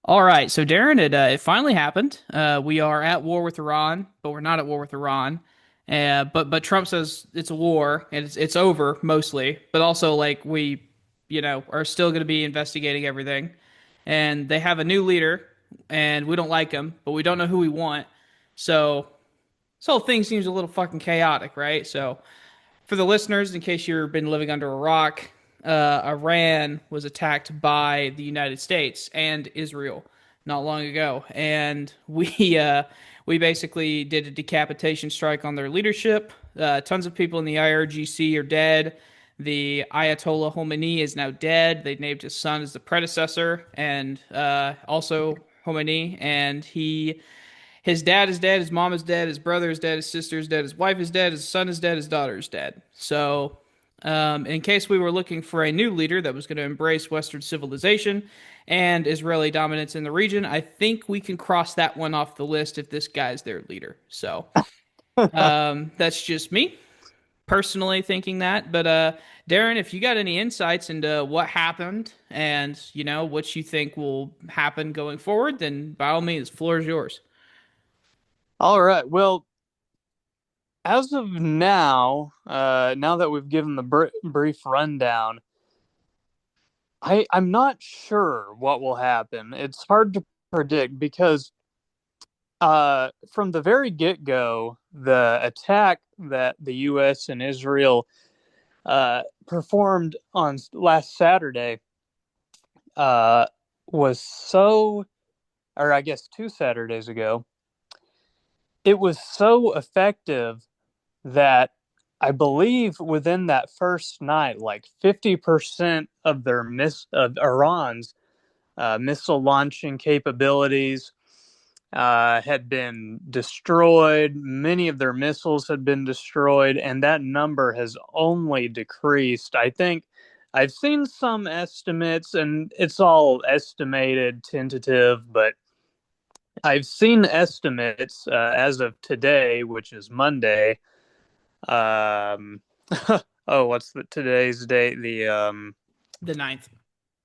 All right, so Darren, it finally happened. We are at war with Iran, but we're not at war with Iran. But Trump says it's a war and it's over mostly. But also like we, are still going to be investigating everything. And they have a new leader, and we don't like him, but we don't know who we want. So this whole thing seems a little fucking chaotic, right? So for the listeners, in case you've been living under a rock, Iran was attacked by the United States and Israel not long ago, and we basically did a decapitation strike on their leadership. Tons of people in the IRGC are dead. The Ayatollah Khomeini is now dead. They named his son as the predecessor, and also Khomeini, and his dad is dead, his mom is dead, his brother is dead, his sister is dead, his wife is dead, his son is dead, his daughter is dead. So, in case we were looking for a new leader that was going to embrace Western civilization and Israeli dominance in the region, I think we can cross that one off the list if this guy's their leader. So, that's just me personally thinking that. But, Darren, if you got any insights into what happened and, what you think will happen going forward, then by all means, the floor is yours. All right. Well, as of now, now that we've given the brief rundown, I'm not sure what will happen. It's hard to predict because from the very get-go, the attack that the U.S. and Israel performed on last Saturday uh, was so, or I guess 2 Saturdays ago, it was so effective that I believe within that first night, like 50% of of Iran's missile launching capabilities had been destroyed. Many of their missiles had been destroyed, and that number has only decreased. I think I've seen some estimates, and it's all estimated, tentative, but I've seen estimates as of today, which is Monday. Um, oh, what's today's date? The ninth.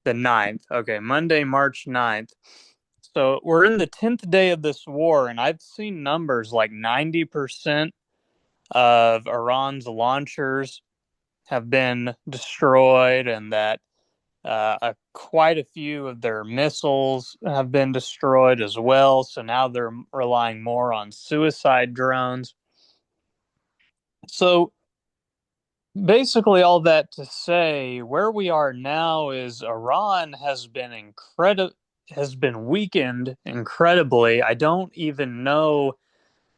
The ninth. Okay, Monday, March 9th. So we're in the 10th day of this war, and I've seen numbers like 90% of Iran's launchers have been destroyed, and that quite a few of their missiles have been destroyed as well. So now they're relying more on suicide drones. So basically, all that to say, where we are now is Iran has been weakened incredibly. I don't even know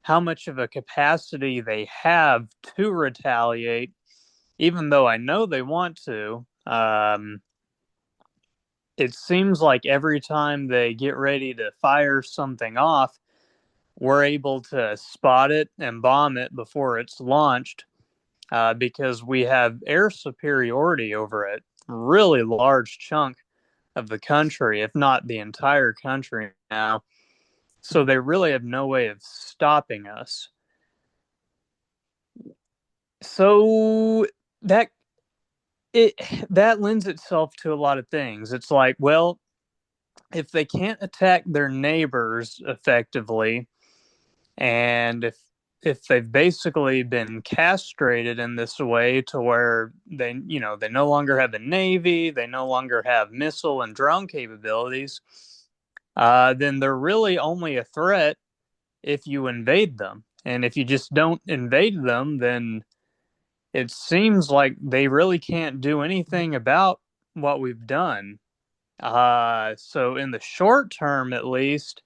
how much of a capacity they have to retaliate, even though I know they want to. It seems like every time they get ready to fire something off, we're able to spot it and bomb it before it's launched because we have air superiority over a really large chunk of the country, if not the entire country now. So they really have no way of stopping us. So that it that lends itself to a lot of things. It's like, well, if they can't attack their neighbors effectively, and if they've basically been castrated in this way to where they no longer have a navy, they no longer have missile and drone capabilities, then they're really only a threat if you invade them. And if you just don't invade them, then it seems like they really can't do anything about what we've done. So in the short term, at least,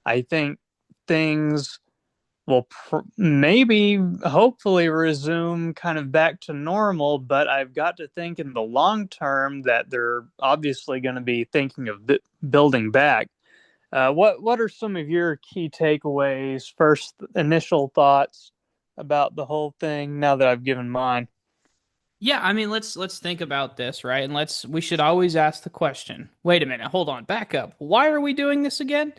I think things will maybe, hopefully, resume kind of back to normal. But I've got to think in the long term that they're obviously going to be thinking of building back. What are some of your key takeaways, first initial thoughts about the whole thing now that I've given mine? Yeah, I mean, let's think about this, right? And we should always ask the question. Wait a minute, hold on, back up. Why are we doing this again?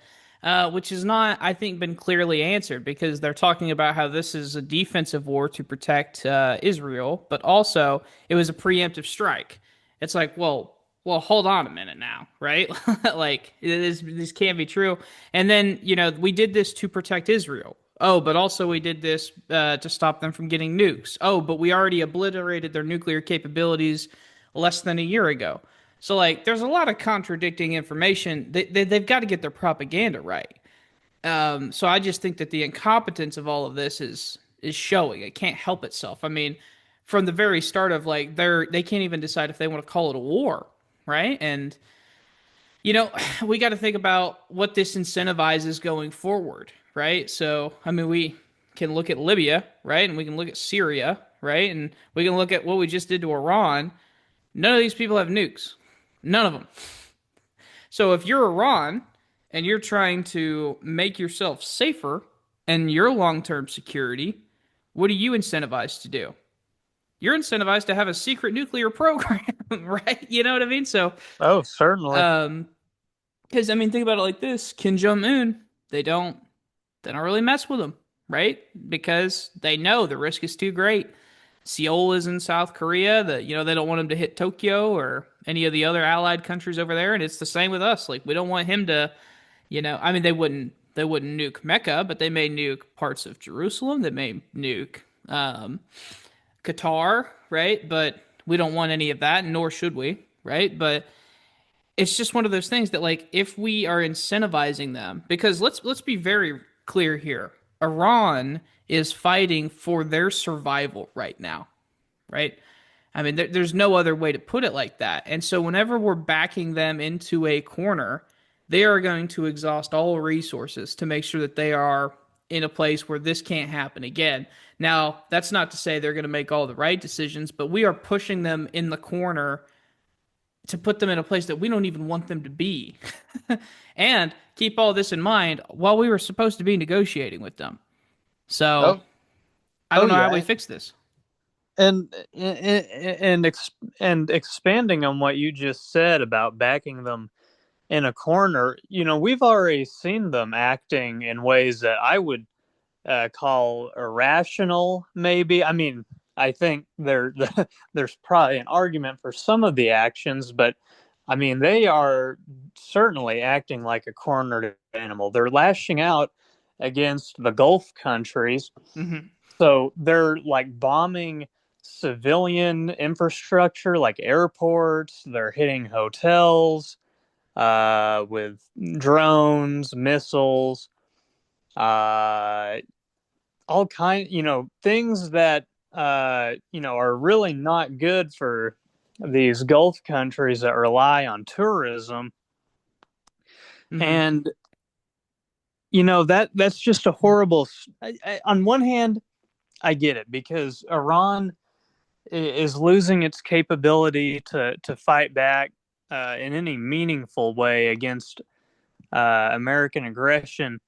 Which is not, I think, been clearly answered because they're talking about how this is a defensive war to protect Israel, but also it was a preemptive strike. It's like, well, well, hold on a minute now, right? Like this can't be true. And then, we did this to protect Israel. Oh, but also we did this to stop them from getting nukes. Oh, but we already obliterated their nuclear capabilities less than a year ago. So, like, there's a lot of contradicting information. They've got to get their propaganda right. So I just think that the incompetence of all of this is showing. It can't help itself. I mean, from the very start of like they can't even decide if they want to call it a war, right? And you know, we got to think about what this incentivizes going forward, right? So, I mean, we can look at Libya, right? And we can look at Syria, right? And we can look at what we just did to Iran. None of these people have nukes. None of them. So if you're Iran and you're trying to make yourself safer and your long-term security, what are you incentivized to do? You're incentivized to have a secret nuclear program, right? You know what I mean? So, Oh, certainly. um, because I mean, think about it like this: Kim Jong Un, they don't, they don't really mess with him, right? Because they know the risk is too great. Seoul is in South Korea. They don't want him to hit Tokyo or any of the other allied countries over there, and it's the same with us. Like we don't want him to, I mean, they wouldn't nuke Mecca, but they may nuke parts of Jerusalem. They may nuke Qatar, right? But we don't want any of that, nor should we, right? But it's just one of those things that like if we are incentivizing them, because let's be very clear here. Iran is fighting for their survival right now, right? I mean, there's no other way to put it like that. And so, whenever we're backing them into a corner, they are going to exhaust all resources to make sure that they are in a place where this can't happen again. Now, that's not to say they're going to make all the right decisions, but we are pushing them in the corner to put them in a place that we don't even want them to be. And keep all this in mind while we were supposed to be negotiating with them. So, Oh, I oh don't know how we yeah. fix this. And expanding on what you just said about backing them in a corner, we've already seen them acting in ways that I would call irrational, maybe. I mean, I think there's probably an argument for some of the actions, but I mean, they are certainly acting like a cornered animal. They're lashing out against the Gulf countries. Hmm. So they're like bombing civilian infrastructure, like airports. They're hitting hotels with drones, missiles, uh, all kind, things that are really not good for these Gulf countries that rely on tourism. Hmm. And that's just a horrible. On one hand, I get it because Iran is losing its capability to fight back in any meaningful way against American aggression.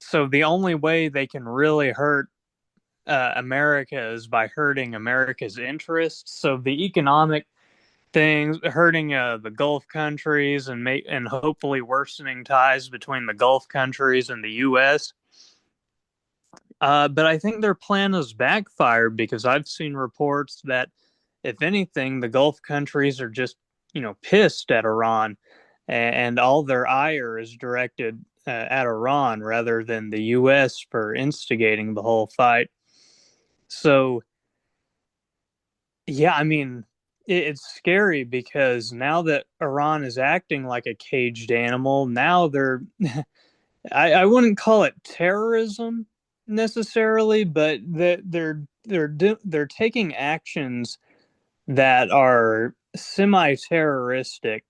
So the only way they can really hurt America is by hurting America's interests. So the economic things hurting the Gulf countries and hopefully worsening ties between the Gulf countries and the U.S. But I think their plan has backfired because I've seen reports that, if anything, the Gulf countries are just, pissed at Iran, and all their ire is directed at Iran rather than the U.S. for instigating the whole fight. So, yeah, I mean, it's scary because now that Iran is acting like a caged animal, now I wouldn't call it terrorism necessarily, but they're taking actions that are semi-terroristic,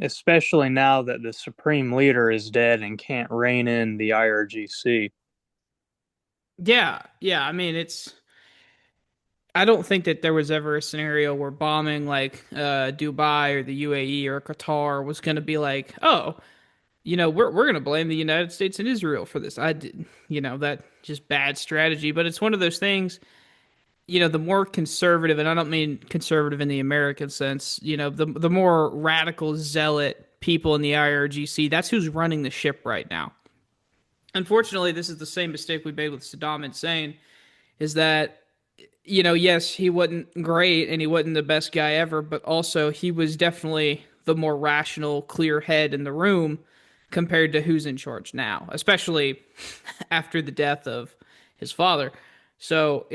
especially now that the Supreme Leader is dead and can't rein in the IRGC. Yeah, yeah. I mean, I don't think that there was ever a scenario where bombing like Dubai or the UAE or Qatar was going to be like, oh, we're going to blame the United States and Israel for this. I did, that just bad strategy. But it's one of those things. The more conservative, and I don't mean conservative in the American sense. The more radical zealot people in the IRGC. That's who's running the ship right now. Unfortunately, this is the same mistake we made with Saddam Hussein. Is that yes, he wasn't great and he wasn't the best guy ever, but also he was definitely the more rational, clear head in the room compared to who's in charge now, especially after the death of his father. So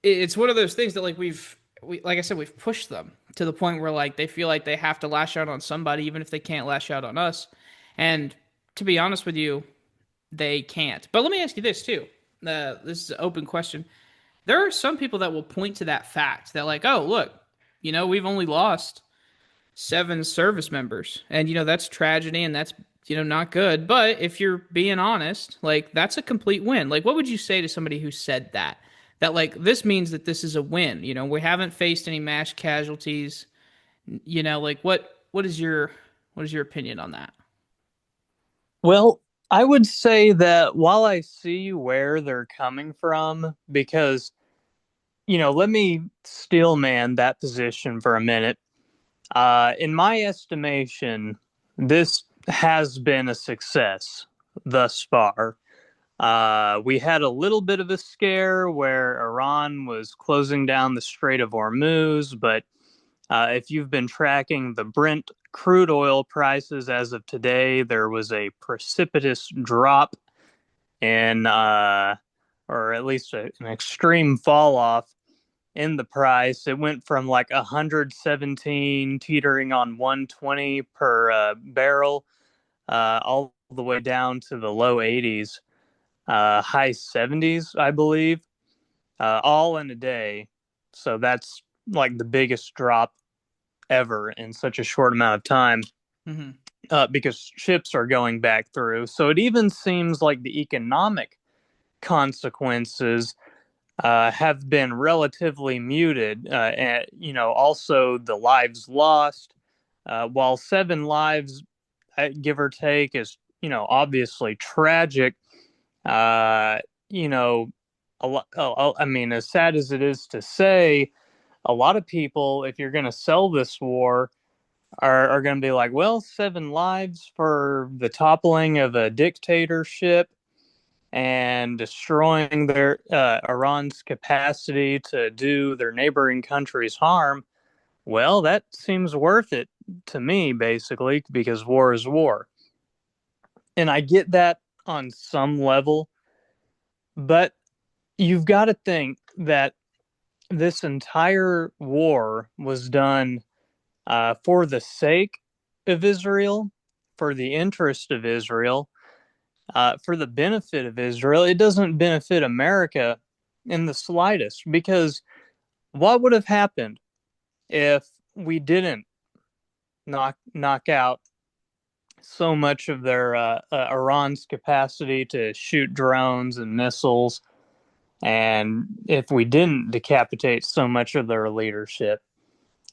it's one of those things that like I said, we've pushed them to the point where like they feel like they have to lash out on somebody, even if they can't lash out on us. And to be honest with you, they can't. But let me ask you this too. This is an open question. There are some people that will point to that fact that like, oh, look, we've only lost seven service members, and that's tragedy, and that's not good. But if you're being honest, like that's a complete win. Like, what would you say to somebody who said that? That like this means that this is a win. We haven't faced any mass casualties. Like what is your opinion on that? Well, I would say that while I see where they're coming from, because, let me steel man that position for a minute. In my estimation, this has been a success thus far. We had a little bit of a scare where Iran was closing down the Strait of Hormuz, but if you've been tracking the Brent crude oil prices as of today, there was a precipitous drop in, or at least an extreme fall off in the price. It went from like 117 teetering on 120 per barrel, all the way down to the low 80s, high 70s, I believe, all in a day. So that's like the biggest drop ever in such a short amount of time, Mm-hmm. because ships are going back through. So it even seems like the economic consequences have been relatively muted. And, also the lives lost, while seven lives, give or take, is, obviously tragic. Uh, you know, I mean, as sad as it is to say, a lot of people, if you're going to sell this war, are going to be like, well, seven lives for the toppling of a dictatorship and destroying their Iran's capacity to do their neighboring countries harm. Well, that seems worth it to me, basically, because war is war. And I get that on some level, but you've got to think that this entire war was done for the sake of Israel, for the interest of Israel, for the benefit of Israel. It doesn't benefit America in the slightest, because what would have happened if we didn't knock out so much of their Iran's capacity to shoot drones and missiles, and if we didn't decapitate so much of their leadership?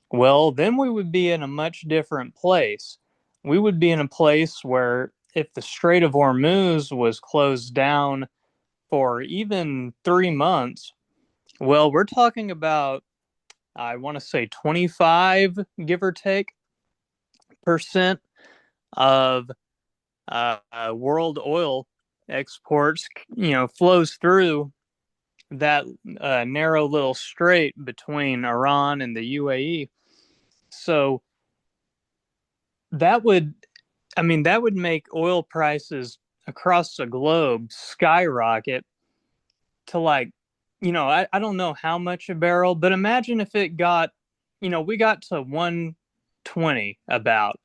Well, then we would be in a much different place. We would be in a place where if the Strait of Hormuz was closed down for even 3 months, well, we're talking about, I want to say 25, give or take, percent of world oil exports, flows through that narrow little strait between Iran and the UAE. So that would, that would make oil prices across the globe skyrocket to like, I don't know how much a barrel, but imagine if it got, we got to 120 about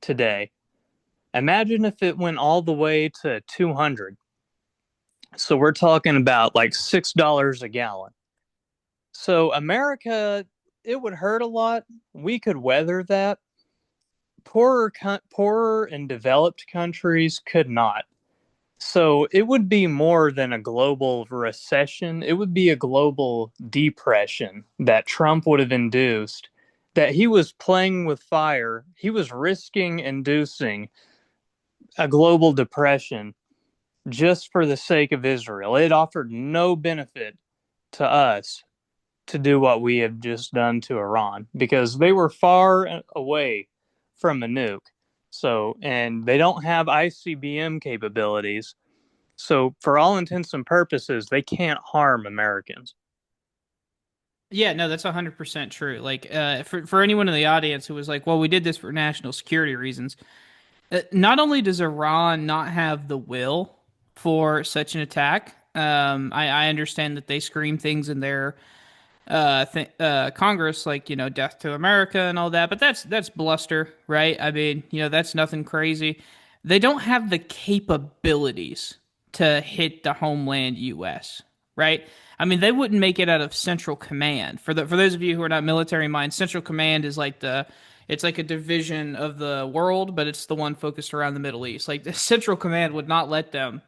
today. Imagine if it went all the way to 200. So we're talking about like $6 a gallon. So America, it would hurt a lot. We could weather that. Poorer and developed countries could not. So it would be more than a global recession. It would be a global depression that Trump would have induced, that he was playing with fire. He was risking inducing a global depression just for the sake of Israel. It offered no benefit to us to do what we have just done to Iran, because they were far away from a nuke. So, and they don't have ICBM capabilities. So, for all intents and purposes, they can't harm Americans. Yeah, no, that's 100% true. Like, for anyone in the audience who was like, "Well, we did this for national security reasons," not only does Iran not have the will for such an attack, I understand that they scream things in their Congress, like, death to America and all that, but that's bluster, right? I mean, that's nothing crazy. They don't have the capabilities to hit the homeland U.S., right? I mean, they wouldn't make it out of Central Command. For those of you who are not military minds, Central Command is like it's like a division of the world, but it's the one focused around the Middle East. Like the Central Command would not let them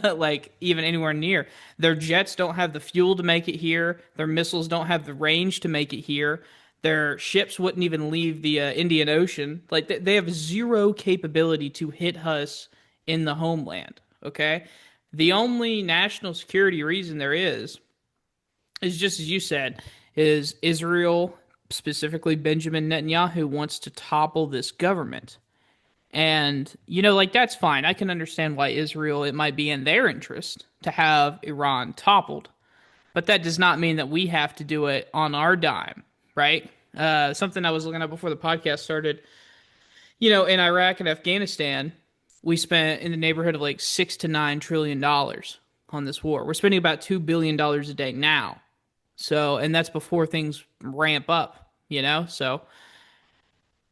like even anywhere near. Their jets don't have the fuel to make it here. Their missiles don't have the range to make it here. Their ships wouldn't even leave the Indian Ocean. Like they have zero capability to hit us in the homeland. Okay, the only national security reason there is just as you said, is Israel, specifically Benjamin Netanyahu, wants to topple this government. And, like that's fine. I can understand why Israel, it might be in their interest to have Iran toppled. But that does not mean that we have to do it on our dime, right? Something I was looking at before the podcast started, in Iraq and Afghanistan, we spent in the neighborhood of like $6 to $9 trillion on this war. We're spending about $2 billion a day now. So, and that's before things ramp up, So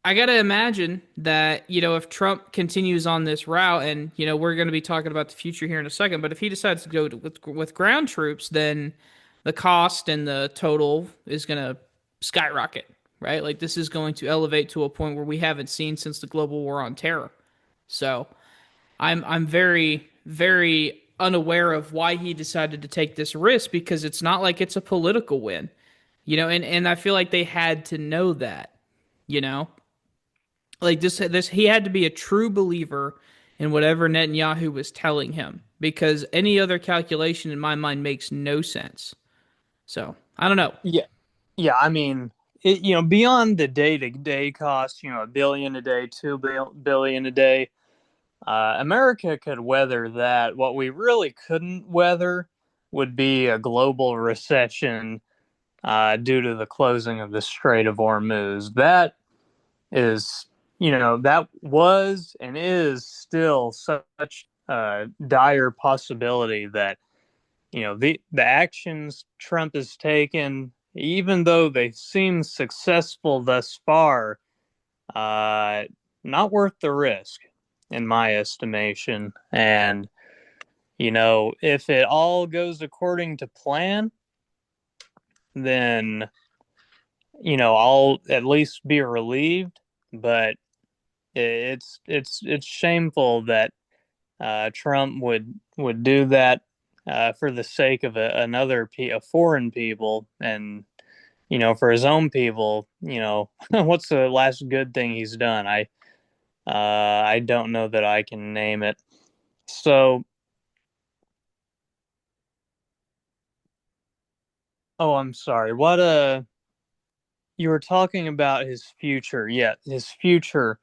I got to imagine that, if Trump continues on this route, and, we're going to be talking about the future here in a second, but if he decides to go with ground troops, then the cost and the total is going to skyrocket, right? Like this is going to elevate to a point where we haven't seen since the global war on terror. So I'm very, very unaware of why he decided to take this risk because it's not like it's a political win, and I feel like they had to know that, you know? Like this he had to be a true believer in whatever Netanyahu was telling him because any other calculation in my mind makes no sense. So, I don't know. Yeah, yeah. I mean, beyond the day-to-day cost, a billion a day, $2 billion a day, America could weather that. What we really couldn't weather would be a global recession due to the closing of the Strait of Hormuz. That is, that was and is still such a dire possibility that, the actions Trump has taken, even though they seem successful thus far, uh, not worth the risk, in my estimation. And, if it all goes according to plan, then, I'll at least be relieved. But it's shameful that Trump would do that for the sake of a foreign people, and for his own people. What's the last good thing he's done? I don't know that I can name it. So, oh, I'm sorry. What you were talking about his future? Yeah, his future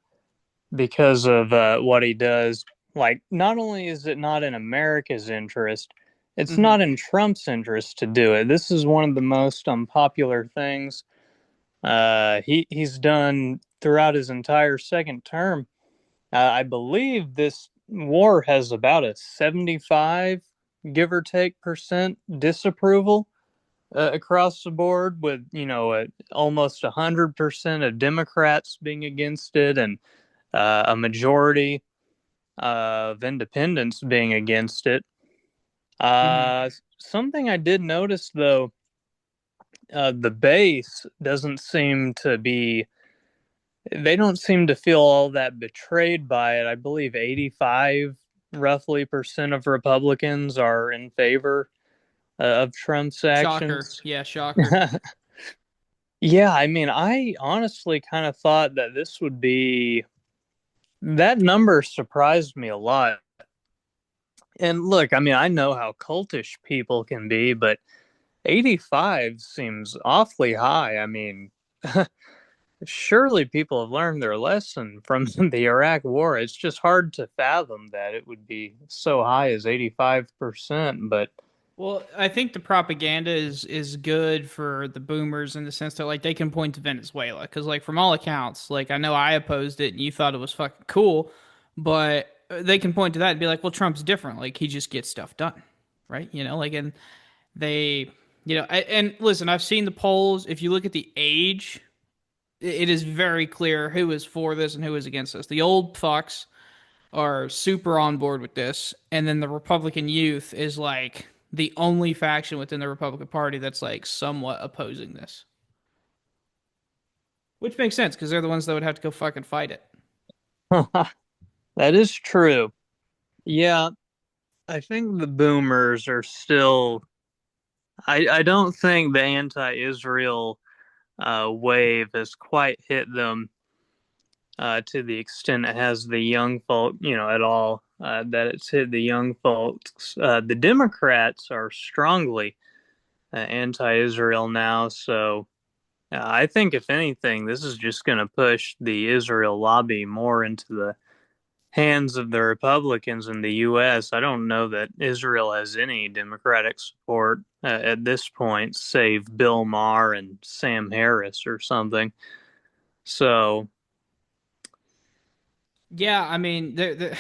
because of what he does. Like, not only is it not in America's interest, it's Hmm. not in Trump's interest to do it. This is one of the most unpopular things he's done throughout his entire second term. I believe this war has about a 75, give or take, percent disapproval across the board, with almost 100% of Democrats being against it, and a majority of independents being against it. Hmm. Something I did notice, though, the base doesn't seem to be, they don't seem to feel all that betrayed by it. I believe 85 roughly percent of Republicans are in favor of Trump's Shocker. actions. Yeah, shocker. Yeah, I mean, I honestly kind of thought that this would be, that number surprised me a lot. And look, I mean, I know how cultish people can be, but 85 seems awfully high. I mean, surely people have learned their lesson from the Iraq war. It's just hard to fathom that it would be so high as 85%. But Well, I think the propaganda is good for the boomers in the sense that like they can point to Venezuela because like from all accounts, like I know I opposed it and you thought it was fucking cool, but they can point to that and be like, well, Trump's different. Like he just gets stuff done, right? Like and they, and listen, I've seen the polls. If you look at the age, it is very clear who is for this and who is against this. The old fucks are super on board with this, and then the Republican youth is like the only faction within the Republican Party that's like somewhat opposing this, which makes sense because they're the ones that would have to go fucking fight it. That is true. Yeah, I think the boomers are still. I don't think the anti-Israel wave has quite hit them to the extent it has the young folk, at all. That it's hit the young folks. The Democrats are strongly anti-Israel now, so I think if anything, this is just going to push the Israel lobby more into the hands of the Republicans in the U.S. I don't know that Israel has any Democratic support at this point, save Bill Maher and Sam Harris or something. So, Yeah, I mean,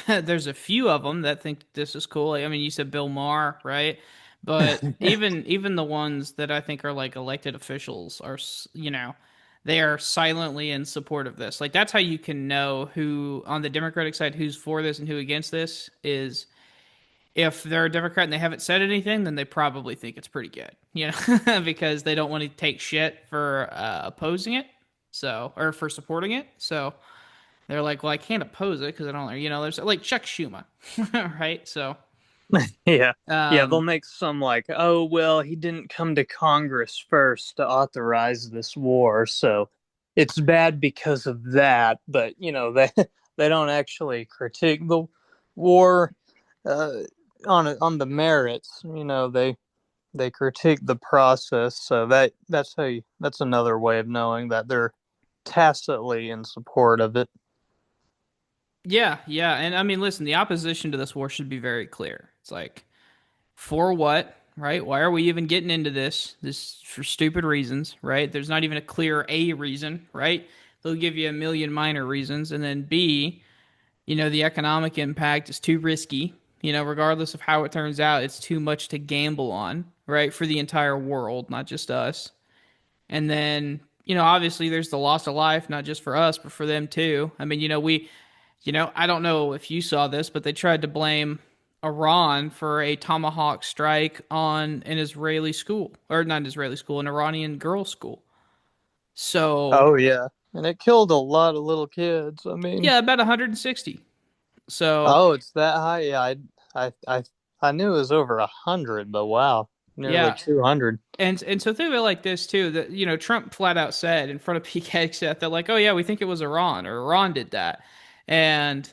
there's a few of them that think this is cool. Like, I mean, you said Bill Maher, right? But even the ones that I think are like elected officials are, they are silently in support of this. Like that's how you can know who on the Democratic side who's for this and who against this is if they're a Democrat and they haven't said anything, then they probably think it's pretty good, because they don't want to take shit for opposing it, so or for supporting it. So they're like, well, I can't oppose it because I don't, there's like Chuck Schumer, right? So, yeah. Yeah, they'll um, make some like, oh, well, he didn't come to Congress first to authorize this war, so it's bad because of that. But, they don't actually critique the war uh, on the merits. They critique the process. So that's another way of knowing that they're tacitly in support of it. yeah, yeah, and I mean, listen, the opposition to this war should be very clear. It's like, for what, right? Why are we even getting into this? This for stupid reasons, right? There's not even a clear A reason, right? They'll give you a million minor reasons, and then B, the economic impact is too risky. Regardless of how it turns out, it's too much to gamble on, right? For the entire world, not just us. And then, obviously there's the loss of life, not just for us, but for them too. I mean, I don't know if you saw this, but they tried to blame Iran for a tomahawk strike on an Israeli school, or not an Israeli school, an Iranian girls' school. So, Oh yeah, and it killed a lot of little kids. I mean, yeah, about 160. So, oh, it's that high? Yeah, I, I, I knew it was over 100, but wow, nearly yeah, 200. and so think of it like this too, that Trump flat out said in front of Pete Hegseth that like, oh yeah, we think it was Iran or Iran did that, and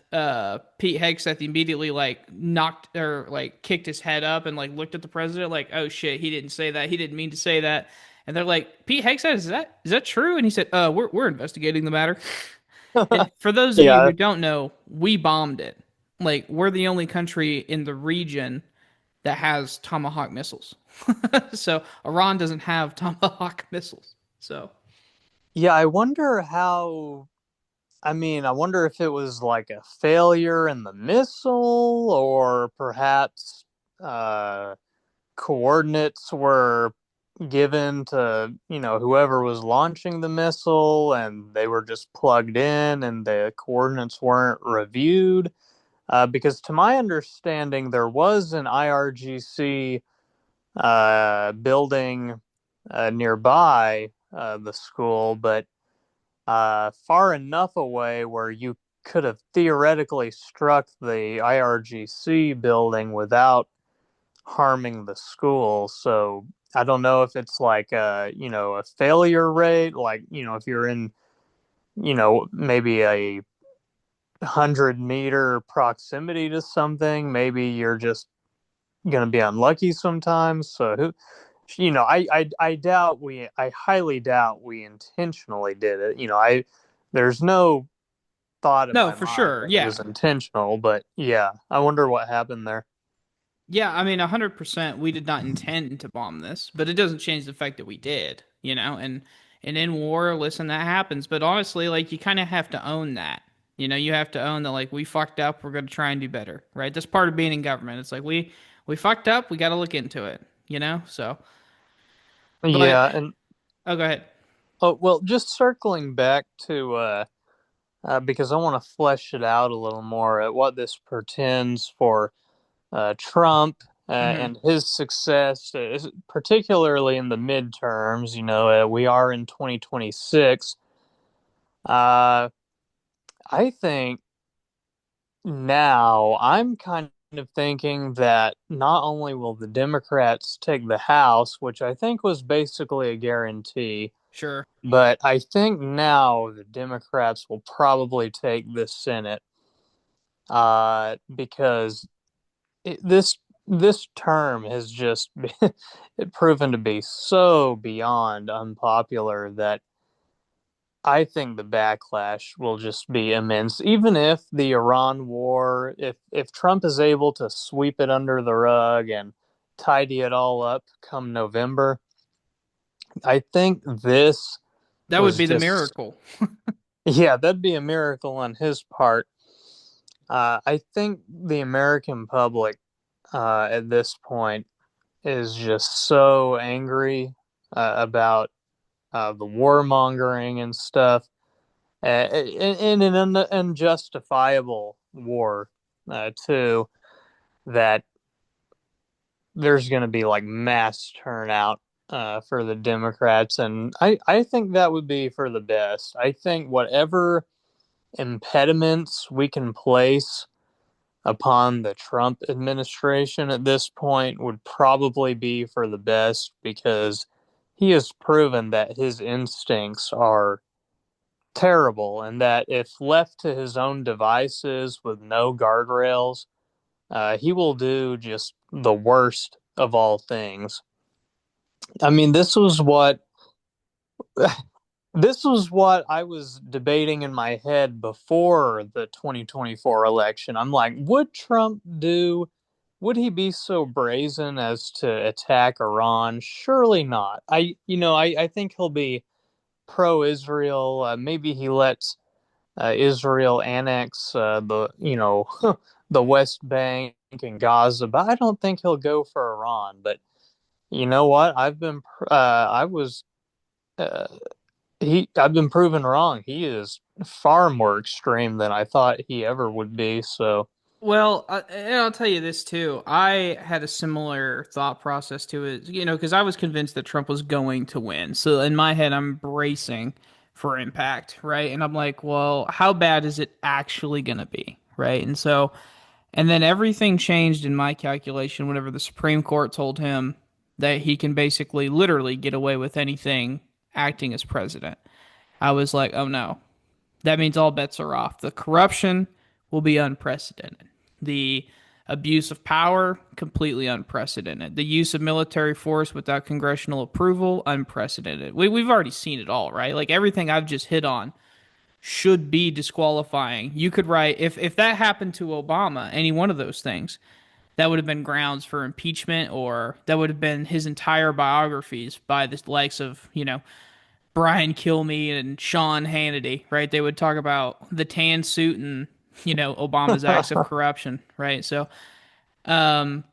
Pete Hegseth immediately like knocked or like kicked his head up and like looked at the president like, oh shit, he didn't say that, he didn't mean to say that, and they're like, Pete Hegseth, is that true? And he said, we're investigating the matter. And for those of you Yeah, who don't know, we bombed it. Like we're the only country in the region that has Tomahawk missiles. So Iran doesn't have Tomahawk missiles. So yeah. I wonder how. I mean, I wonder if it was like a failure in the missile, or perhaps uh, coordinates were given to whoever was launching the missile, and they were just plugged in, and the coordinates weren't reviewed. Because to my understanding, there was an IRGC building nearby the school, but far enough away where you could have theoretically struck the IRGC building without harming the school. So I don't know if it's like a failure rate, like if you're in maybe a 100-meter proximity to something, maybe you're just going to be unlucky sometimes. So I doubt I highly doubt we intentionally did it. There's no thought in no, my for mind sure. that it Yeah. was intentional, but yeah, I wonder what happened there. Yeah, I mean, 100%, we did not intend to bomb this, but it doesn't change the fact that we did, and in war, listen, that happens. But honestly, like, you kind of have to own that. You have to own that, like, we fucked up, we're going to try and do better, right? That's part of being in government. It's like, we fucked up, we got to look into it. So, but, Yeah, and oh, go ahead. oh well, just circling back to because I want to flesh it out a little more at what this portends for Trump Hmm. and his success, particularly in the midterms. We are in 2026. Uh, I think now I'm kind of thinking that not only will the Democrats take the House, which I think was basically a guarantee, Sure. but I think now the Democrats will probably take the Senate because this term has just been proven to be so beyond unpopular that I think the backlash will just be immense. Even if the Iran war, if Trump is able to sweep it under the rug and tidy it all up come November, I think this That would was be the just, miracle. yeah, that'd be a miracle on his part. I think the American public at this point is just so angry about the warmongering and stuff, in an unjustifiable war, too, that there's going to be like mass turnout for the Democrats. And I think that would be for the best. I think whatever impediments we can place upon the Trump administration at this point would probably be for the best because he has proven that his instincts are terrible and that if left to his own devices with no guardrails, he will do just the worst of all things. I mean, this was what I was debating in my head before the 2024 election. I'm like, would he be so brazen as to attack Iran? Surely not. I think he'll be pro-Israel. Maybe he lets Israel annex the West Bank and Gaza, but I don't think he'll go for Iran. But you know what? I was uh, I've been proven wrong. He is far more extreme than I thought he ever would be. So Well, and I'll tell you this too. I had a similar thought process to it, because I was convinced that Trump was going to win. So in my head, I'm bracing for impact, right? And I'm like, well, how bad is it actually going to be, right? And then everything changed in my calculation whenever the Supreme Court told him that he can basically literally get away with anything acting as president. I was like, oh no, that means all bets are off. The corruption will be unprecedented. The abuse of power, completely unprecedented. The use of military force without congressional approval, unprecedented. We've already seen it all, right? Like everything I've just hit on should be disqualifying. You could write, if that happened to Obama, any one of those things, that would have been grounds for impeachment, or that would have been his entire biographies by the likes of, Brian Kilmeade and Sean Hannity, right? They would talk about the tan suit and Obama's acts of corruption, right? So um,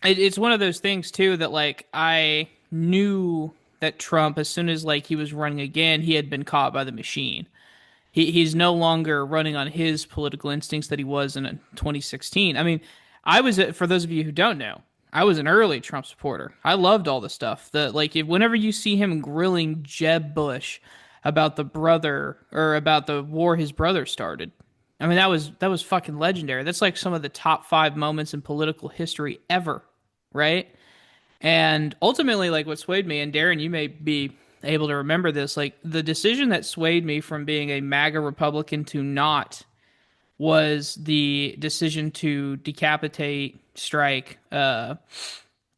it's one of those things too that like I knew that Trump, as soon as like he was running again, he had been caught by the machine. He's no longer running on his political instincts that he was in 2016. I mean, for those of you who don't know, I was an early Trump supporter. I loved all the stuff. Whenever you see him grilling Jeb Bush about the brother or about the war his brother started, I mean that was fucking legendary. That's like some of the top 5 moments in political history ever, right? And ultimately, like what swayed me, and Darren, you may be able to remember this, like the decision that swayed me from being a MAGA Republican to not was the decision to decapitate, strike, what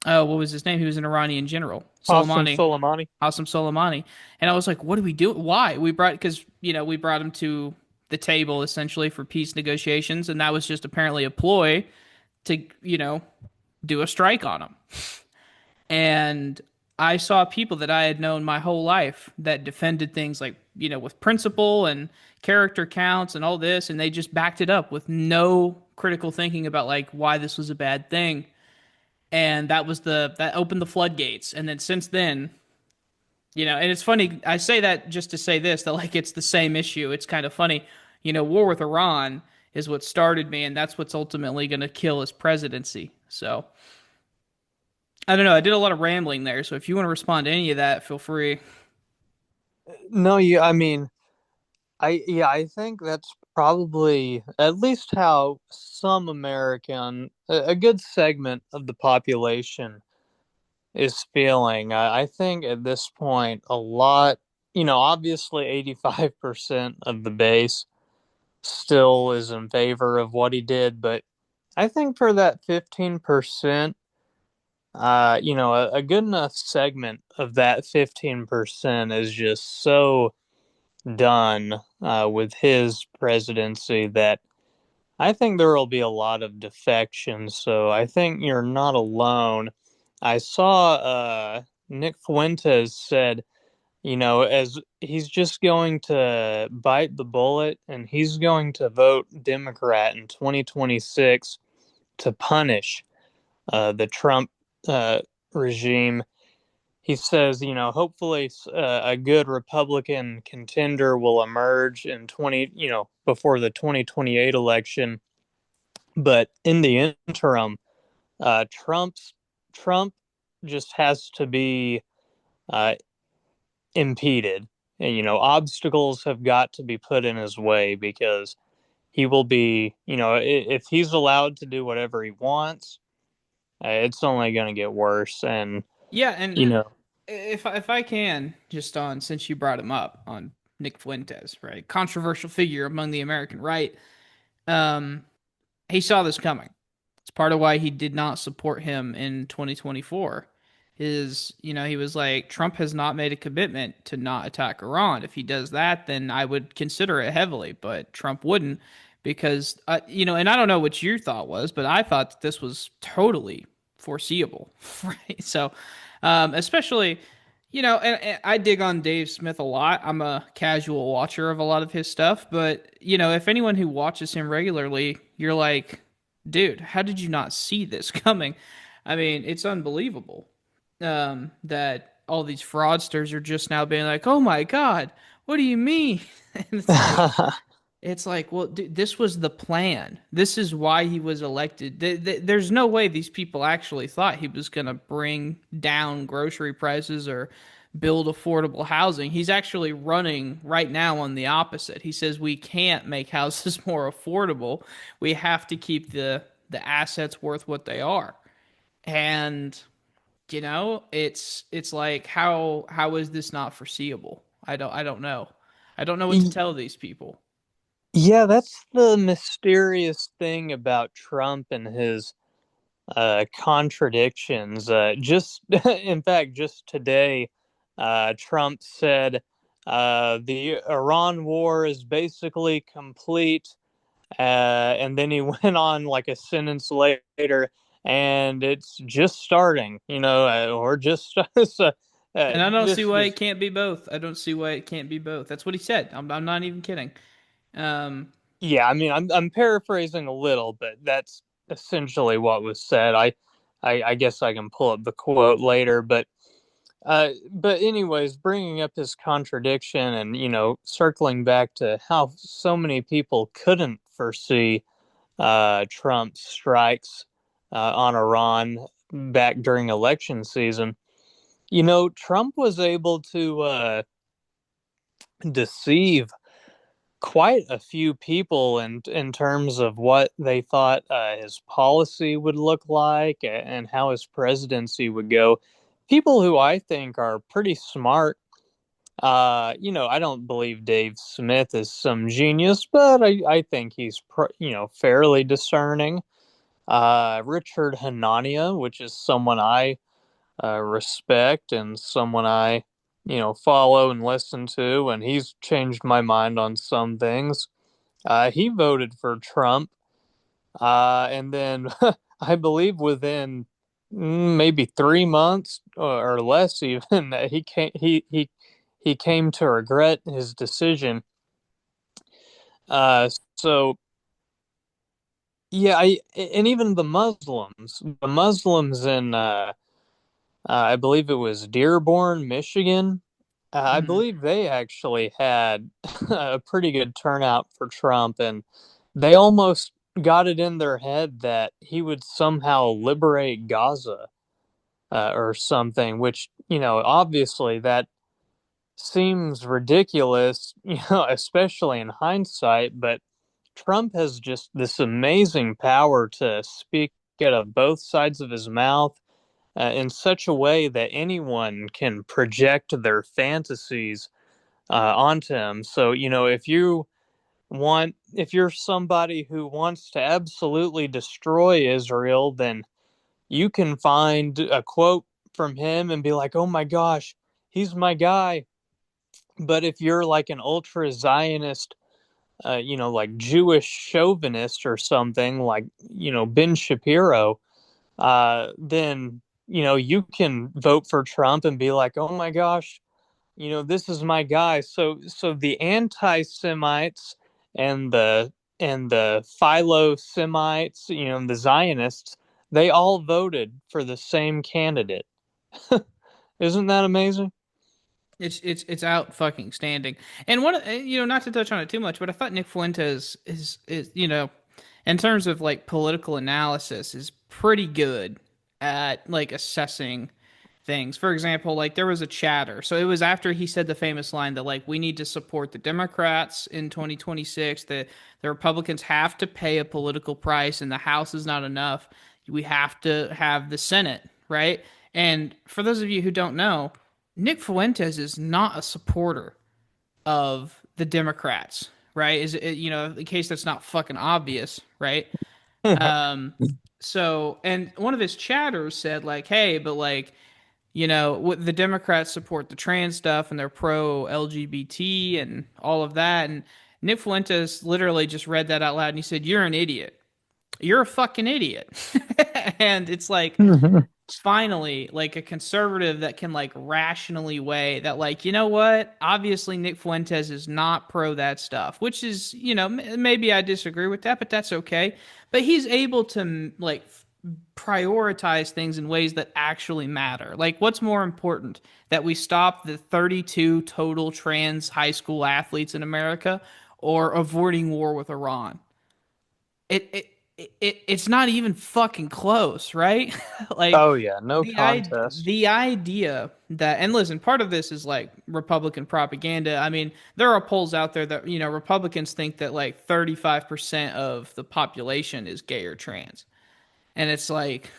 was his name? He was an Iranian general, Awesome Soleimani, Soleimani. Qasem Soleimani. And I was like, what do we do? Why? Because, we brought him to the table essentially for peace negotiations. And that was just apparently a ploy to, do a strike on them. And I saw people that I had known my whole life that defended things like, with principle and character counts and all this, and they just backed it up with no critical thinking about like why this was a bad thing. And that opened the floodgates. And then since then, and it's funny, I say that just to say this, that like it's the same issue. It's kind of funny. War with Iran is what started me, and that's what's ultimately going to kill his presidency. So I don't know. I did a lot of rambling there, so if you want to respond to any of that, feel free. No, I mean, I think that's probably at least how some a good segment of the population is feeling. I think at this point, a lot, obviously 85% of the base still is in favor of what he did, but I think for that 15%, a good enough segment of that 15% is just so done with his presidency that I think there will be a lot of defections. So I think you're not alone. I saw Nick Fuentes said, as he's just going to bite the bullet and he's going to vote Democrat in 2026 to punish the Trump uh, regime. He says, hopefully a good Republican contender will emerge in before the 2028 election. But in the interim, uh, Trump's Trump just has to be uh, impeded. And, obstacles have got to be put in his way because he will be, if he's allowed to do whatever he wants, it's only going to get worse. And, Yeah, and you know, if I can, just on since you brought him up on Nick Fuentes, right? Controversial figure among the American right. Um, he saw this coming. It's part of why he did not support him in 2024. He was like, Trump has not made a commitment to not attack Iran. If he does that, then I would consider it heavily, but Trump wouldn't because, and I don't know what your thought was, but I thought that this was totally foreseeable, right? So, especially, and I dig on Dave Smith a lot. I'm a casual watcher of a lot of his stuff, but, if anyone who watches him regularly, you're like, dude, how did you not see this coming? I mean, it's unbelievable that all these fraudsters are just now being like, "Oh my God, what do you mean?" And it's like, well, dude, this was the plan. This is why he was elected. There's no way these people actually thought he was going to bring down grocery prices or build affordable housing. He's actually running right now on the opposite. He says we can't make houses more affordable. We have to keep the assets worth what they are. And it's like how is this not foreseeable? I don't know. I don't know what to tell these people. yeah, that's the mysterious thing about Trump and his contradictions. In fact, just today, Trump said the Iran war is basically complete. And then he went on like a sentence later, and it's just starting, or just so, And I don't see this why it just can't be both. I don't see why it can't be both. That's what he said. I'm not even kidding. Um, yeah. I mean, I'm paraphrasing a little, but that's essentially what was said. I guess I can pull up the quote later, but anyways, bringing up his contradiction and circling back to how so many people couldn't foresee Trump's strikes on Iran back during election season. Trump was able to deceive quite a few people in terms of what they thought his policy would look like and how his presidency would go. People who I think are pretty smart. I don't believe Dave Smith is some genius, but I think he's fairly discerning. Richard Hanania, which is someone I respect and someone I, follow and listen to, and he's changed my mind on some things. He voted for Trump, and then I believe within maybe 3 months or less even, that he came to regret his decision. So yeah, and even the Muslims in I believe it was Dearborn, Michigan. I Hmm. believe they actually had a pretty good turnout for Trump, and they almost got it in their head that he would somehow liberate Gaza, or something, which, obviously that seems ridiculous, especially in hindsight, but Trump has just this amazing power to speak out of both sides of his mouth, in such a way that anyone can project their fantasies onto him. So, if you're somebody who wants to absolutely destroy Israel, then you can find a quote from him and be like, oh my gosh, he's my guy. But if you're like an ultra Zionist, like Jewish chauvinist or something, like, Ben Shapiro, then, you can vote for Trump and be like, oh my gosh, this is my guy. So the anti-Semites and the philo-Semites, the Zionists, they all voted for the same candidate. Isn't that amazing? It's out fucking standing. And one, not to touch on it too much, but I thought Nick Fuentes is in terms of like political analysis, is pretty good at like assessing things. For example, like there was a chatter. So it was after he said the famous line that like we need to support the Democrats in 2026, that the Republicans have to pay a political price and the House is not enough. We have to have the Senate, right? And for those of you who don't know, Nick Fuentes is not a supporter of the Democrats, right? In case that's not fucking obvious, right? Um, so, and one of his chatters said like, "Hey, but like, the Democrats support the trans stuff and they're pro LGBT and all of that." And Nick Fuentes literally just read that out loud and he said, "You're an idiot. You're a fucking idiot." And it's like, finally, like a conservative that can like rationally weigh that, like, you know what, obviously Nick Fuentes is not pro that stuff, which is, maybe I disagree with that, but that's okay. But he's able to like prioritize things in ways that actually matter. Like, what's more important, that we stop the 32 total trans high school athletes in America, or avoiding war with Iran? It's not even fucking close, right? Like, Oh yeah, no contest. the idea that, and listen, part of this is like Republican propaganda. I mean, there are polls out there that, Republicans think that like 35% of the population is gay or trans. And it's like,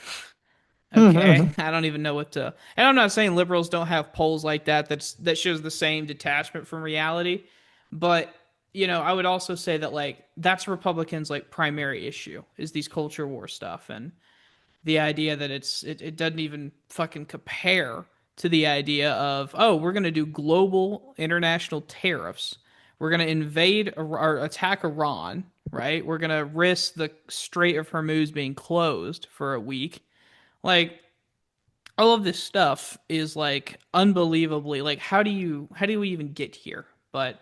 okay, I don't even know what to. And I'm not saying liberals don't have polls like that shows the same detachment from reality, but I would also say that like that's Republicans' like primary issue, is these culture war stuff, and the idea that it doesn't even fucking compare to the idea of, oh, we're going to do global international tariffs. We're going to invade or attack Iran, right? We're going to risk the Strait of Hormuz being closed for a week. Like, all of this stuff is like unbelievably, like, how do we even get here? But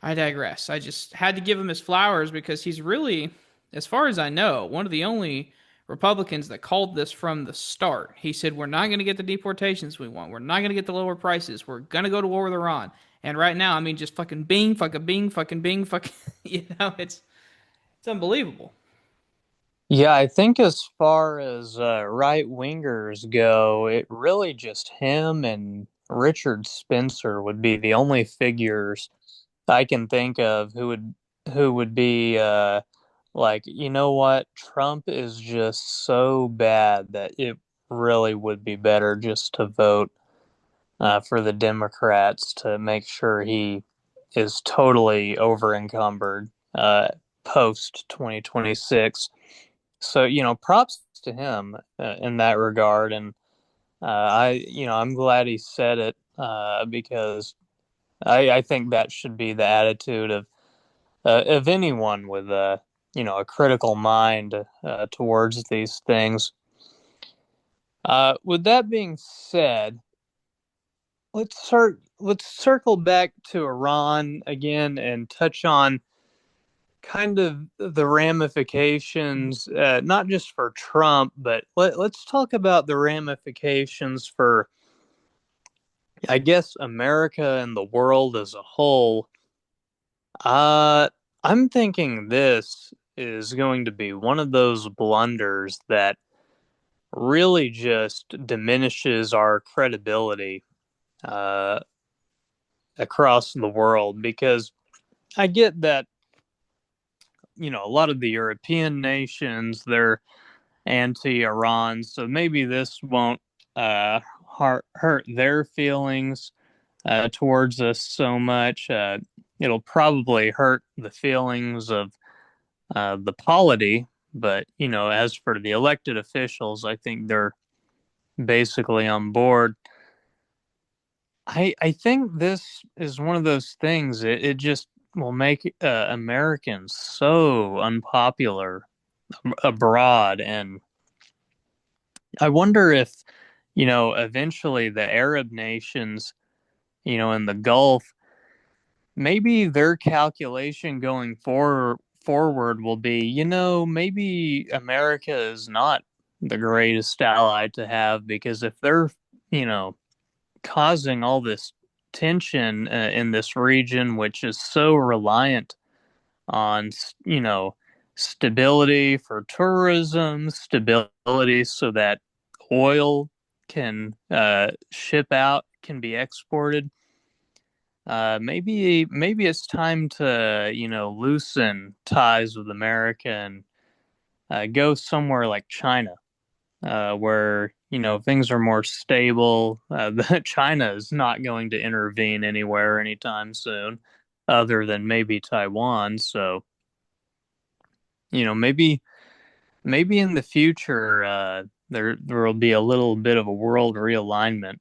I digress. I just had to give him his flowers because he's really, as far as I know, one of the only Republicans that called this from the start. He said, we're not going to get the deportations we want. We're not going to get the lower prices. We're going to go to war with Iran. And right now, I mean, just fucking bing, fucking bing, fucking bing, fucking, it's unbelievable. Yeah, I think as far as right wingers go, it really just him and Richard Spencer would be the only figures I can think of who would be like, you know what, Trump is just so bad that it really would be better just to vote for the Democrats to make sure he is totally over encumbered post 2026. So, props to him in that regard. And I'm glad he said it, because I think that should be the attitude of anyone with a critical mind towards these things. With that being said, let's circle back to Iran again and touch on kind of the ramifications, not just for Trump, but let's talk about the ramifications for, I guess, America and the world as a whole. Uh, I'm thinking this is going to be one of those blunders that really just diminishes our credibility uh, across the world because I get that, a lot of the European nations, they're anti-Iran, so maybe this won't hurt their feelings towards us so much. It'll probably hurt the feelings of the polity, but as for the elected officials, I think they're basically on board. I think this is one of those things. It just will make Americans so unpopular abroad, and I wonder if eventually the Arab nations, in the Gulf, maybe their calculation going forward will be, maybe America is not the greatest ally to have because if they're, you know, causing all this tension in this region, which is so reliant on, stability for tourism, stability so that oil can ship out, can be exported. Maybe it's time to loosen ties with America and go somewhere like China, where things are more stable. China is not going to intervene anywhere anytime soon, other than maybe Taiwan. So maybe in the future there will be a little bit of a world realignment.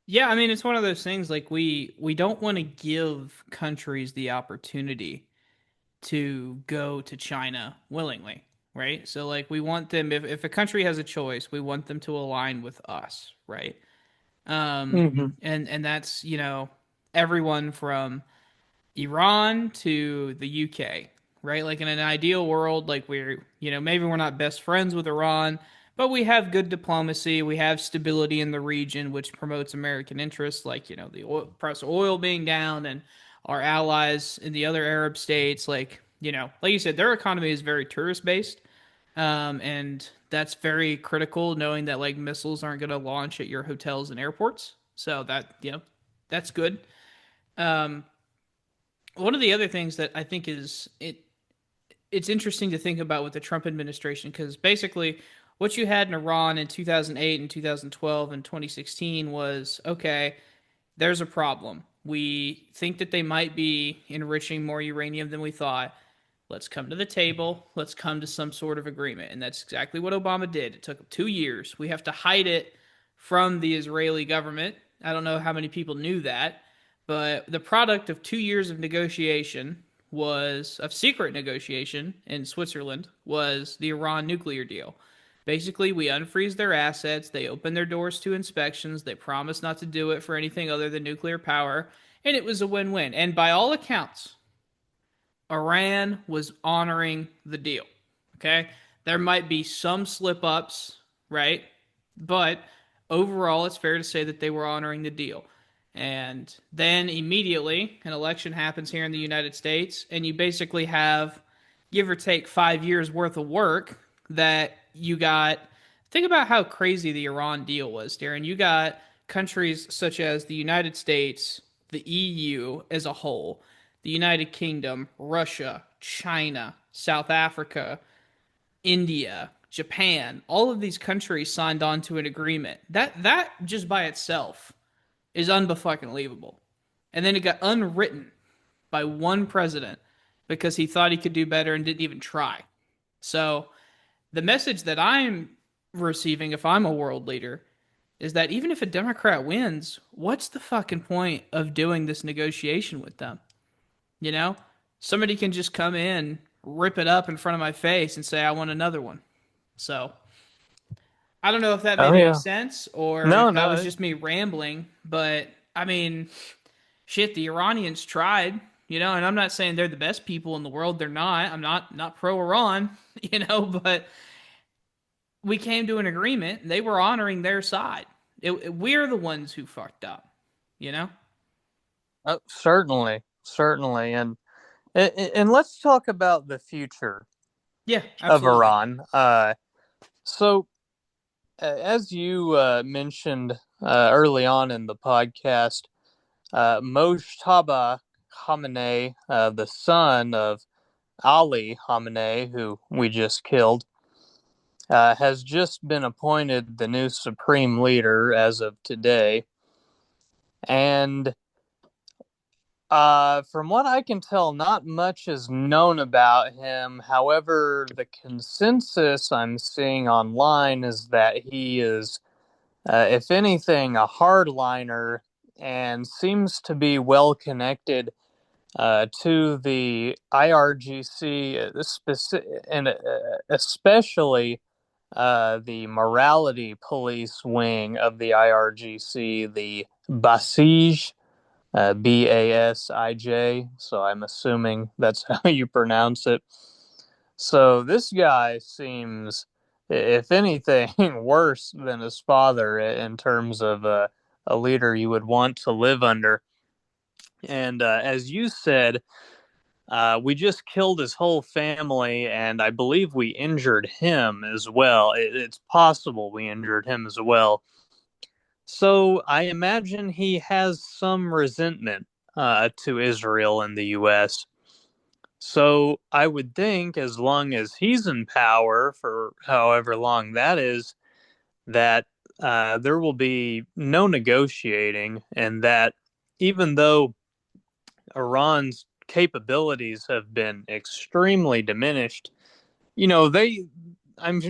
Yeah, I mean it's one of those things like we don't want to give countries the opportunity to go to China willingly, right? So like we want them if a country has a choice, we want them to align with us, right? Um Mm-hmm. and that's, everyone from Iran to the UK, right? Like in an ideal world, like maybe we're not best friends with Iran, but we have good diplomacy, we have stability in the region, which promotes American interests, like, the price of oil being down and our allies in the other Arab states, like you said, their economy is very tourist based. And that's very critical, knowing that like missiles aren't going to launch at your hotels and airports. So that's good. Um, One of the other things that I think it's interesting to think about with the Trump administration because basically what you had in Iran in 2008 and 2012 and 2016 was okay, there's a problem. We think that they might be enriching more uranium than we thought. Let's come to the table. Let's come to some sort of agreement. And that's exactly what Obama did. It took 2 years. We have to hide it from the Israeli government. I don't know how many people knew that, but the product of 2 years of negotiation of secret negotiation in Switzerland was the Iran nuclear deal. Basically, we unfreeze their assets, they open their doors to inspections, they promise not to do it for anything other than nuclear power, and it was a win-win. And by all accounts, Iran was honoring the deal. Okay? There might be some slip ups, right? But overall, it's fair to say that they were honoring the deal. And then immediately, an election happens here in the United States, and you basically have, give or take, 5 years worth of work that you got. Think about how crazy the Iran deal was, Darren. You got countries such as the United States, the EU as a whole, the United Kingdom, Russia, China, South Africa, India, Japan, all of these countries signed on to an agreement. That just by itself is unfucking believable. And then it got unwritten by one president because he thought he could do better and didn't even try. So the message that I'm receiving if I'm a world leader is that even if a Democrat wins, what's the fucking point of doing this negotiation with them? You know, somebody can just come in, rip it up in front of my face, and say, I want another one. So, I don't know if that Oh made any yeah. sense or No, if that was no. just me rambling, but I mean, shit, the Iranians tried, and I'm not saying they're the best people in the world. They're not. I'm not pro Iran, but we came to an agreement. They were honoring their side. We're the ones who fucked up, you know? Oh, certainly, certainly, and let's talk about the future Yeah, of absolutely. Iran. So, as you mentioned early on in the podcast, Mojtaba Khamenei, the son of Ali Khamenei, who we just killed, has just been appointed the new supreme leader as of today. And from what I can tell, not much is known about him. However, the consensus I'm seeing online is that he is, if anything, a hardliner and seems to be well connected to the IRGC, and especially the morality police wing of the IRGC, the Basij, Basij. So I'm assuming that's how you pronounce it. So this guy seems, if anything, worse than his father in terms of a leader you would want to live under. And as you said, we just killed his whole family, and I believe we injured him as well. It's possible we injured him as well. So I imagine he has some resentment to Israel and the U.S. So I would think, as long as he's in power for however long that is, that there will be no negotiating, and that even though Iran's capabilities have been extremely diminished, they, I'm,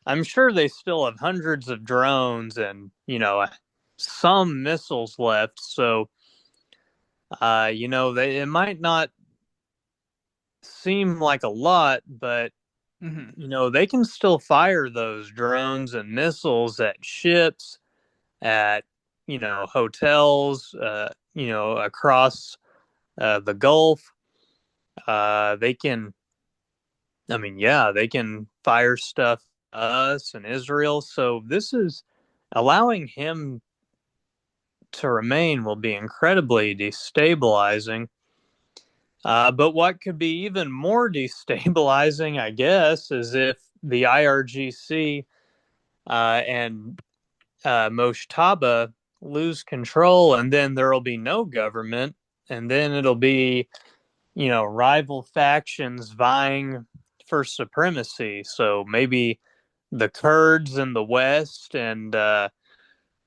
I'm sure they still have hundreds of drones and some missiles left. So, it might not seem like a lot, but Hmm. they can still fire those drones and missiles at ships, at hotels, across the Gulf. They can, I mean, yeah, they can fire stuff at us and Israel. So this is allowing him to remain will be incredibly destabilizing. But what could be even more destabilizing, I guess, is if the IRGC and Moshtaba lose control, and then there will be no government, and then it'll be rival factions vying for supremacy. So maybe the Kurds in the west and the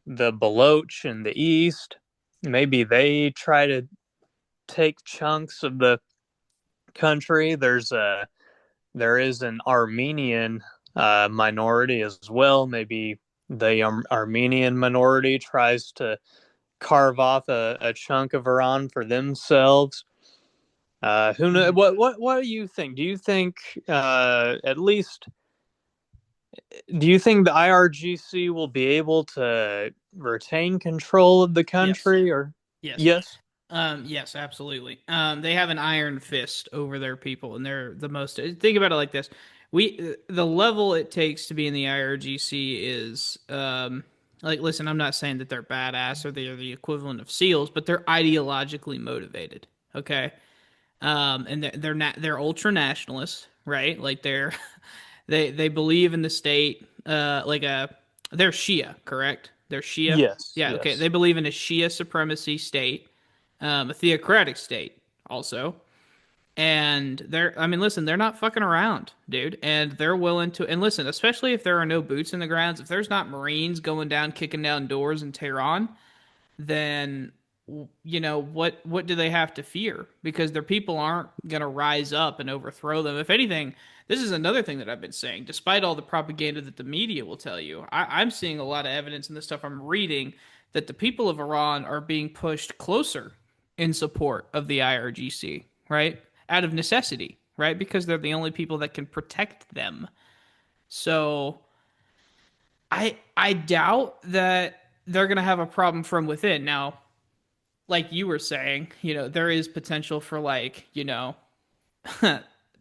Baloch in the east, maybe they try to take chunks of the country. There is an Armenian minority as well. Maybe the Armenian minority tries to carve off a chunk of Iran for themselves. Who knows? Hmm. What do you think? Do you think at least do you think the IRGC will be able to retain control of the Yes. country? Or Yes. yes? Yes, absolutely. They have an iron fist over their people, and they're the most. Think about it like this: the level it takes to be in the IRGC is, like, listen, I'm not saying that they're badass or they're the equivalent of SEALs, but they're ideologically motivated. Okay, and they're not they're ultra nationalists, right? Like they believe in the state, they're Shia, correct? They're Shia. Yes, Yeah, okay. They yes. believe in a Shia supremacy state, a theocratic state also. And I mean, listen, they're not fucking around, dude. And they're willing to, and listen, especially if there are no boots in the grounds, if there's not Marines going down, kicking down doors in Tehran, then what do they have to fear? Because their people aren't going to rise up and overthrow them. If anything, this is another thing that I've been saying. Despite all the propaganda that the media will tell you, I'm seeing a lot of evidence in the stuff I'm reading that the people of Iran are being pushed closer in support of the IRGC, right? Out of necessity, right? Because they're the only people that can protect them. So I doubt that they're gonna have a problem from within. Now, like you were saying, there is potential for like,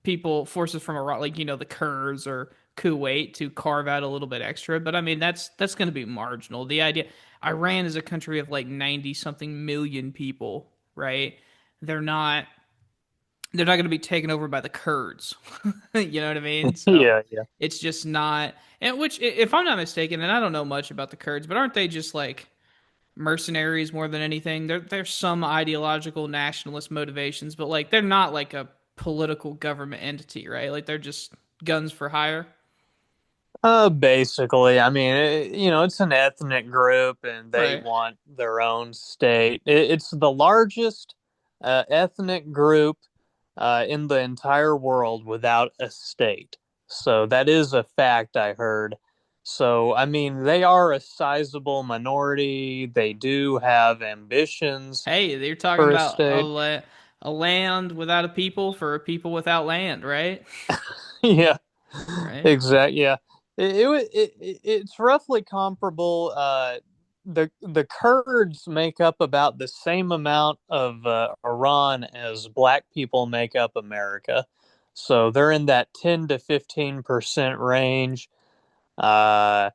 people forces from Iraq, like the Kurds or Kuwait, to carve out a little bit extra. But I mean, that's going to be marginal. The idea, Iran is a country of like 90 something million people, right? They're not they're not going to be taken over by the Kurds. You know what I mean? So Yeah, yeah. it's just not. And which, if I'm not mistaken, and I don't know much about the Kurds, but aren't they just like mercenaries more than anything? There's some ideological nationalist motivations, but like they're not like a political government entity, right? Like they're just guns for hire. Basically, I mean, it's an ethnic group and they Right. want their own state. It's the largest ethnic group in the entire world without a state. So that is a fact I heard. So, I mean, they are a sizable minority. They do have ambitions Hey, they're talking for a about state. a land without a people for a people without land, right? Yeah, Right. exactly. Yeah, it's roughly comparable. The Kurds make up about the same amount of Iran as black people make up America, so they're in that 10 to 15% range. Uh,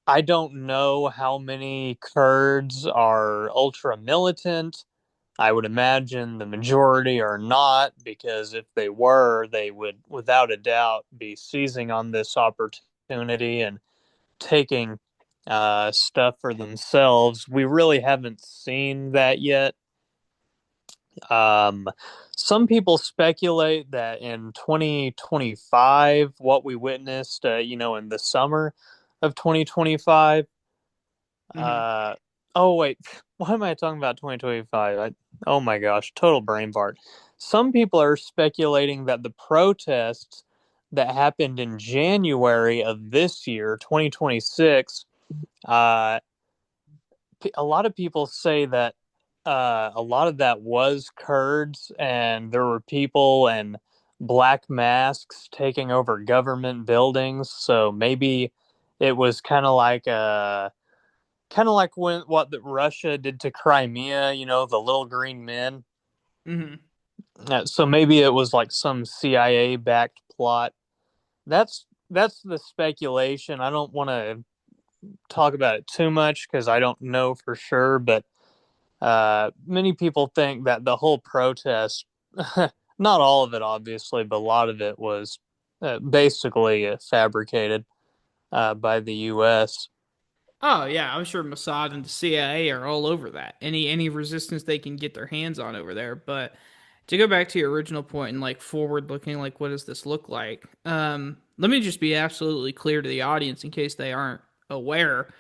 I don't know how many Kurds are ultra militant. I would imagine the majority are not, because if they were, they would, without a doubt, be seizing on this opportunity and taking stuff for themselves. We really haven't seen that yet. Um, some people speculate that in 2025, what we witnessed, in the summer of 2025, Mm-hmm. Uh, oh wait, why am I talking about 2025? Oh my gosh, total brain fart. Some people are speculating that the protests that happened in January of this year, 2026, uh, a lot of people say that a lot of that was Kurds, and there were people in black masks taking over government buildings. So maybe it was kind of like when what Russia did to Crimea, the little green men. Mm-hmm. So maybe it was like some CIA backed plot. That's the speculation. I don't want to talk about it too much because I don't know for sure, but many people think that the whole protest, not all of it obviously, but a lot of it was basically fabricated by the U.S. Oh yeah, I'm sure Mossad and the CIA are all over that. Any resistance they can get their hands on over there. But to go back to your original point and like forward looking, like what does this look like? Let me just be absolutely clear to the audience in case they aren't aware.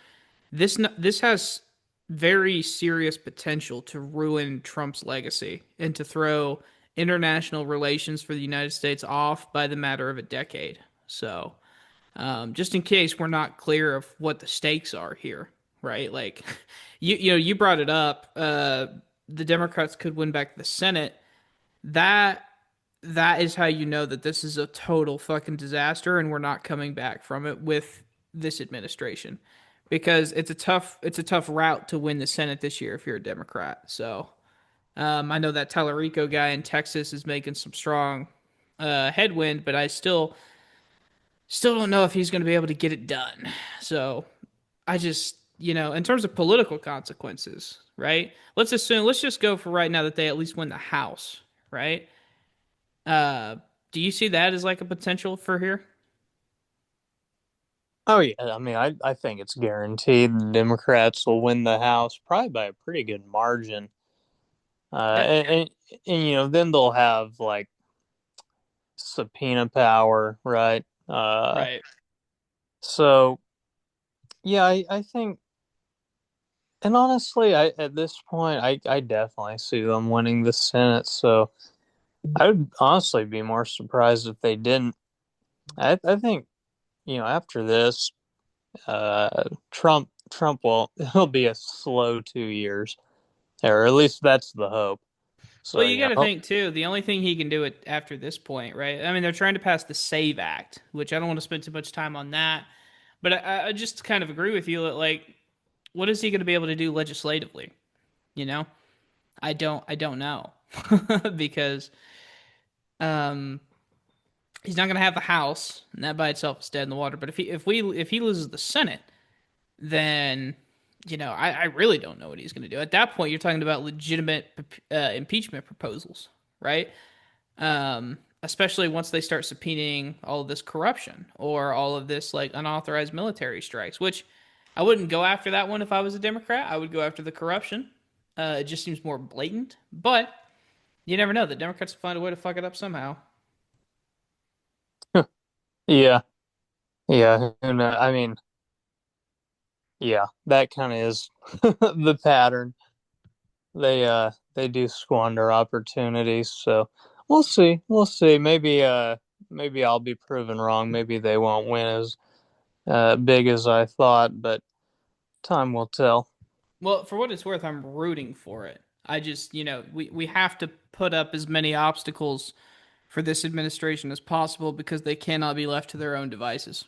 This has very serious potential to ruin Trump's legacy and to throw international relations for the United States off by the matter of a decade. So just in case we're not clear of what the stakes are here, right? Like, you brought it up. The Democrats could win back the Senate. That that is how you know that this is a total fucking disaster, and we're not coming back from it with this administration, because it's a tough route to win the Senate this year if you're a Democrat. So I know that Tallarico guy in Texas is making some strong headwind, but I still don't know if he's going to be able to get it done. So I just, in terms of political consequences, right? Let's just go for right now that they at least win the House, right? Uh, do you see that as like a potential for here? Oh yeah, I mean, I think it's guaranteed the Democrats will win the House probably by a pretty good margin. Uh, Eh, and, and, and then they'll have like subpoena power, right? right. So yeah, I think, and honestly, I at this point, I definitely see them winning the Senate. So I would honestly be more surprised if they didn't. I think after this, Trump will it'll be a slow 2 years, or at least that's the hope. Well, So you got to think too. The only thing he can do it after this point, right? I mean, they're trying to pass the Save Act, which I don't want to spend too much time on that. But I just kind of agree with you that like, what is he going to be able to do legislatively? You know, I don't know because um he's not going to have the House, and that by itself is dead in the water. But if he loses the Senate, then I really don't know what he's going to do. At that point, you're talking about legitimate impeachment proposals, right? Especially once they start subpoenaing all of this corruption or all of this like unauthorized military strikes, which I wouldn't go after that one if I was a Democrat. I would go after the corruption. It just seems more blatant, but you never know. The Democrats will find a way to fuck it up somehow. Yeah, yeah. And I mean, yeah, that kind of is the pattern. They do squander opportunities, so we'll see. We'll see. Maybe I'll be proven wrong. Maybe they won't win as big as I thought, but time will tell. Well, for what it's worth, I'm rooting for it. I just, we have to put up as many obstacles for this administration as possible because they cannot be left to their own devices.